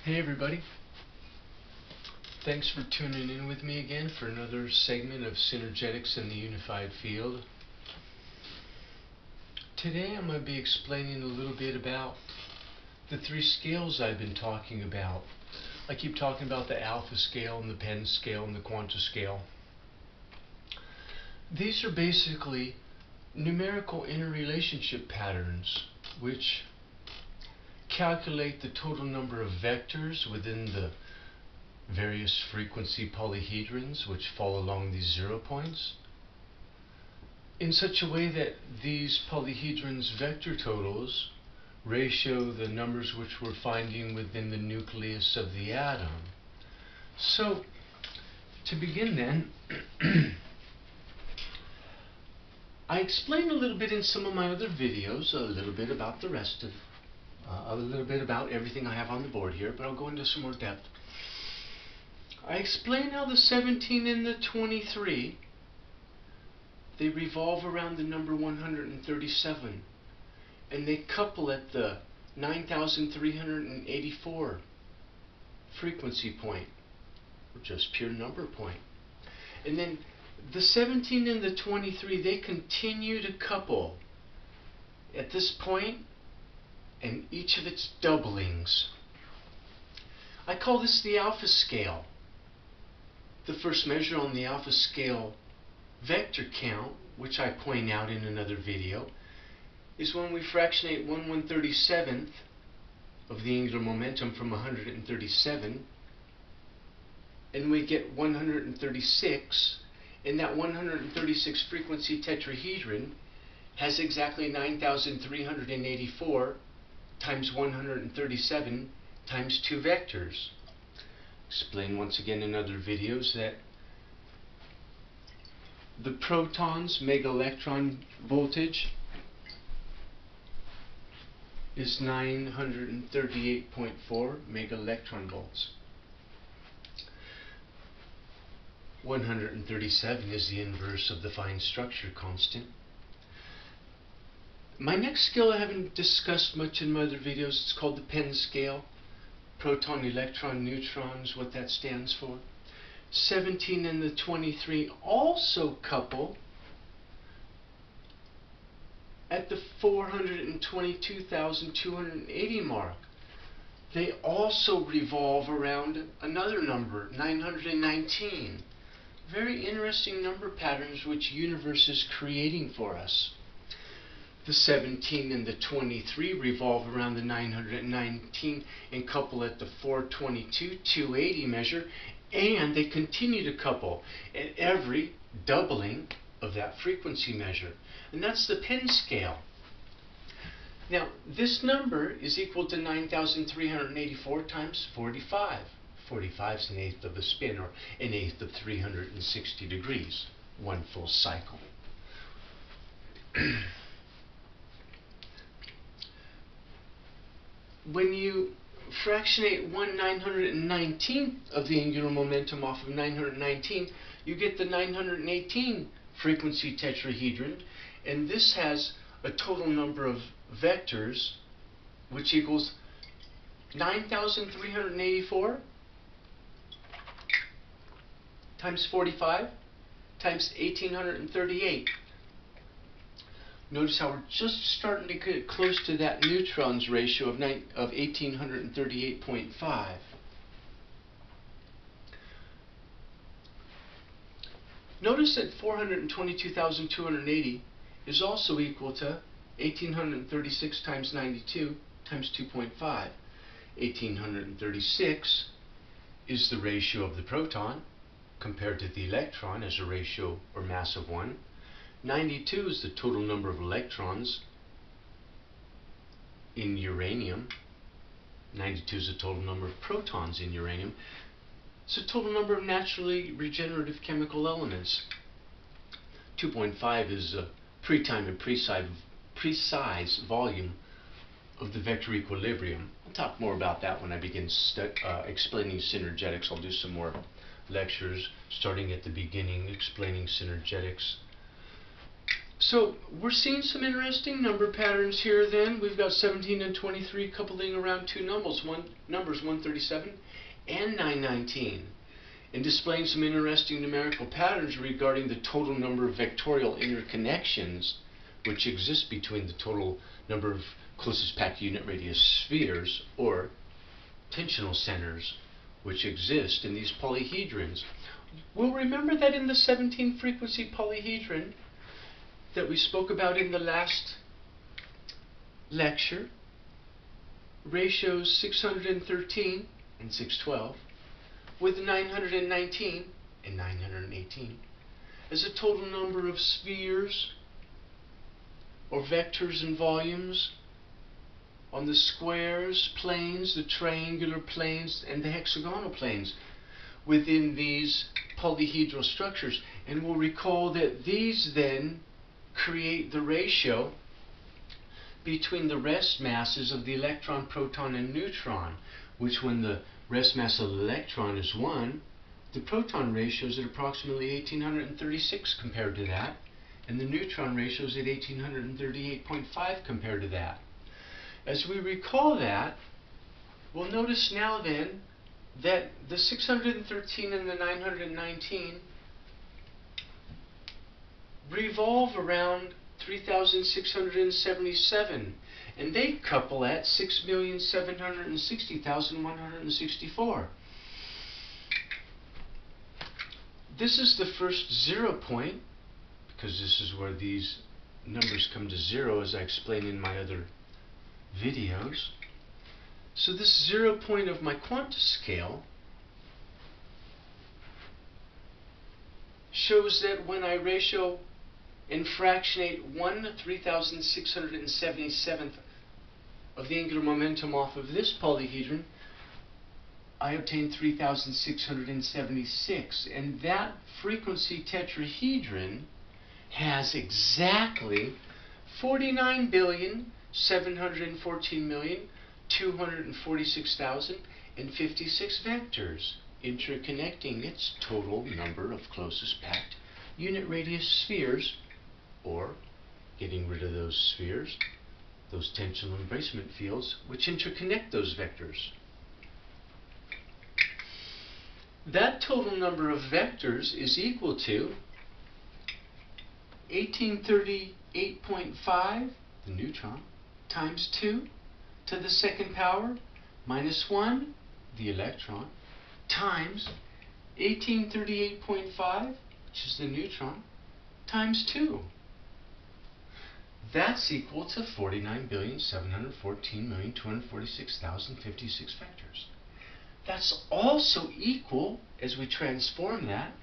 Hey everybody, thanks for tuning in with me again for another segment of Synergetics in the Unified Field. Today I'm going to be explaining a little bit about the three scales I've been talking about. I keep talking about the alpha scale and the pen scale and the quanta scale. These are basically numerical interrelationship patterns which calculate the total number of vectors within the various frequency polyhedrons which fall along these 0 points in such a way that these polyhedrons' vector totals ratio the numbers which we're finding within the nucleus of the atom. So, to begin then, I explained a little bit in some of my other videos, a little bit about the rest of a little bit about everything I have on the board here, but I'll go into some more depth. I explained how the 17 and the 23, they revolve around the number 137, and they couple at the 9,384 frequency point, or just pure number point. And then the 17 and the 23, they continue to couple at this point and each of its doublings. I call this the alpha scale. The first measure on the alpha scale vector count, which I point out in another video, is when we fractionate 1/137th of the angular momentum from 137, and we get 136, and that 136 frequency tetrahedron has exactly 9,384 times 137 times 2 vectors. Explain once again in other videos that the proton's mega electron voltage is 938.4 mega electron volts. 137 is the inverse of the fine structure constant. My next scale I haven't discussed much in my other videos. It's called the Penn scale. Proton, electron, neutrons, what that stands for. 17 and the 23 also couple at the 422,280 mark. They also revolve around another number, 919. Very interesting number patterns which universe is creating for us. The 17 and the 23 revolve around the 919 and couple at the 422,280 measure, and they continue to couple at every doubling of that frequency measure. And that's the Penn scale. Now, this number is equal to 9,384 times 45. 45 is an eighth of a spin, or an eighth of 360 degrees, one full cycle. When you fractionate 1/919th of the angular momentum off of 919, you get the 918 frequency tetrahedron, and this has a total number of vectors which equals 9,384 times 45 times 1,838. Notice how we're just starting to get close to that neutrons ratio of 1,838.5. Notice that 422,280 is also equal to 1,836 times 92 times 2.5. 1,836 is the ratio of the proton compared to the electron as a ratio or mass of 1. 92 is the total number of electrons in uranium. 92 is the total number of protons in uranium. It's the total number of naturally regenerative chemical elements. 2.5 is the pre-time and precise volume of the vector equilibrium. I'll talk more about that when I begin explaining synergetics. I'll do some more lectures starting at the beginning explaining synergetics. So we're seeing some interesting number patterns here then. We've got 17 and 23 coupling around two numbers, 137 and 919, and displaying some interesting numerical patterns regarding the total number of vectorial interconnections which exist between the total number of closest packed unit radius spheres, or tensional centers, which exist in these polyhedrons. We'll remember that in the 17 frequency polyhedron that we spoke about in the last lecture, ratios 613 and 612 with 919 and 918 as a total number of spheres or vectors and volumes on the squares, planes, the triangular planes, and the hexagonal planes within these polyhedral structures. And we'll recall that these then create the ratio between the rest masses of the electron, proton, and neutron, which when the rest mass of the electron is 1, the proton ratio is at approximately 1836 compared to that, and the neutron ratio is at 1838.5 compared to that. As we recall that, we'll notice now then that the 613 and the 919 revolve around 3,677, and they couple at 6,760,164. This is the first 0 point, because this is where these numbers come to 0, as I explained in my other videos. So this 0 point of my quantiscale shows that when I ratio and fractionate 1/3677th of the angular momentum off of this polyhedron, I obtain 3,676, and that frequency tetrahedron has exactly 49,714,246,056 vectors interconnecting its total number of closest packed unit radius spheres, or getting rid of those spheres, those tensional embracement fields which interconnect those vectors. That total number of vectors is equal to 1838.5, the neutron, times 2 to the second power minus 1, the electron, times 1838.5, which is the neutron, times 2. That's equal to 49,714,246,056 vectors. That's also equal, as we transform that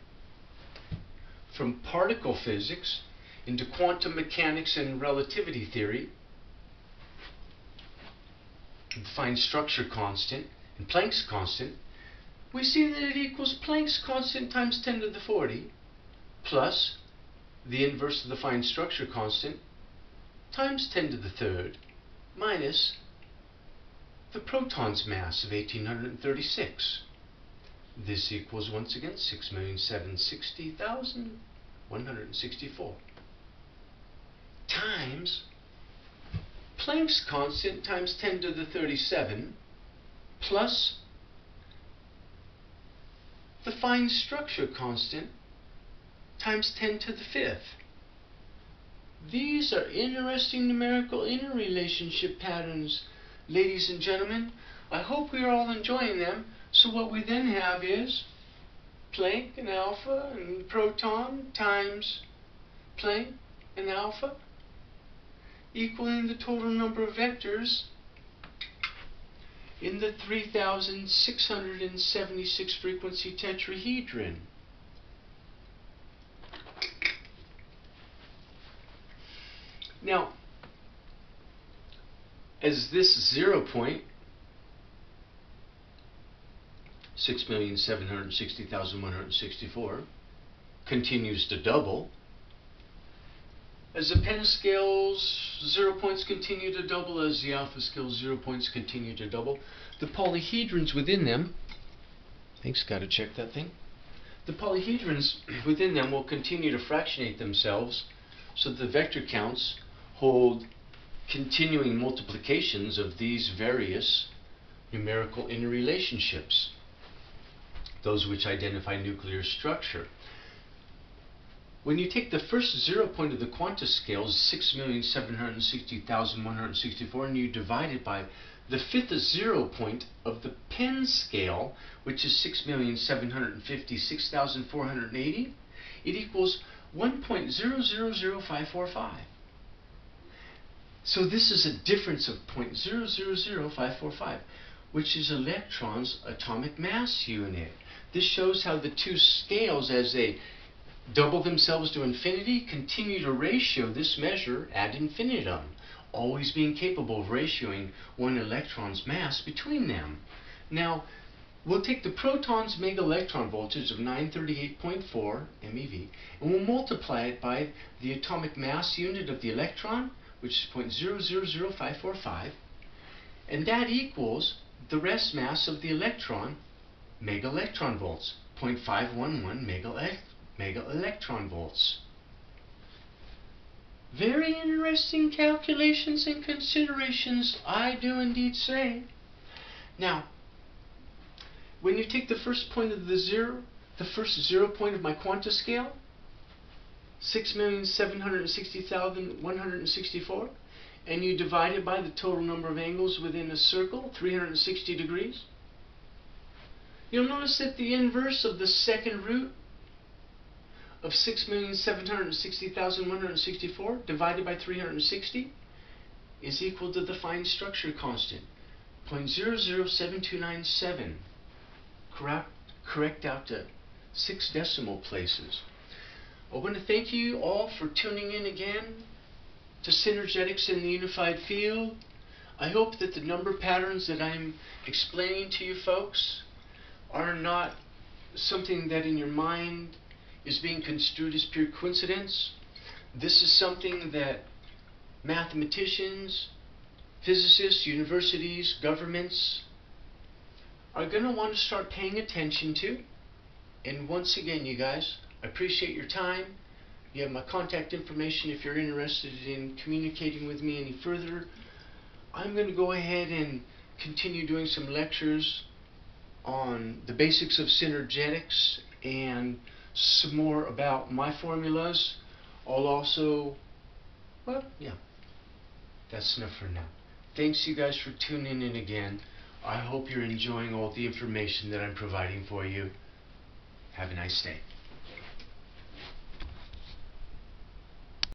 from particle physics into quantum mechanics and relativity theory, and find structure constant and Planck's constant, we see that it equals Planck's constant times 10 to the 40 plus the inverse of the fine structure constant times 10 to the third minus the proton's mass of 1836. This equals, once again, 6,760,164 times Planck's constant times 10 to the 37 plus the fine structure constant times 10 to the 5th. These are interesting numerical interrelationship patterns, ladies and gentlemen. I hope we are all enjoying them. So what we then have is Planck and alpha and proton times Planck and alpha equaling the total number of vectors in the 3,676 frequency tetrahedron. Now, as this 0 point, 6,760,164, continues to double, as the pentascale's 0 points continue to double, as the alpha scale's 0 points continue to double, the polyhedrons within them, thanks, gotta check that thing, the polyhedrons within them will continue to fractionate themselves So the vector counts hold continuing multiplications of these various numerical interrelationships, those which identify nuclear structure. When you take the first 0 point of the quanta scale, 6,760,164, and you divide it by the fifth 0 point of the Penn scale, which is 6,756,480, it equals 1.000545. So this is a difference of 0.000545, which is electrons' atomic mass unit. This shows how the two scales, as they double themselves to infinity, continue to ratio this measure ad infinitum, always being capable of ratioing one electron's mass between them. Now, we'll take the proton's mega-electron voltage of 938.4 MeV, and we'll multiply it by the atomic mass unit of the electron, which is 0.000545, and that equals the rest mass of the electron, mega-electron volts, 0.511 mega-electron volts. Very interesting calculations and considerations, I do indeed say. Now, when you take the first point of the first 0 point of my quanta scale, 6,760,164, and you divide it by the total number of angles within a circle, 360 degrees, you'll notice that the inverse of the second root of 6,760,164 divided by 360 is equal to the fine structure constant, 0.007297. Correct out to 6 decimal places. I want to thank you all for tuning in again to Synergetics in the Unified Field. I hope that the number patterns that I'm explaining to you folks are not something that in your mind is being construed as pure coincidence. This is something that mathematicians, physicists, universities, governments are going to want to start paying attention to. And once again, you guys, I appreciate your time. You have my contact information if you're interested in communicating with me any further. I'm going to go ahead and continue doing some lectures on the basics of synergetics and some more about my formulas. I'll also, well, yeah, that's enough for now. Thanks you guys for tuning in again. I hope you're enjoying all the information that I'm providing for you. Have a nice day.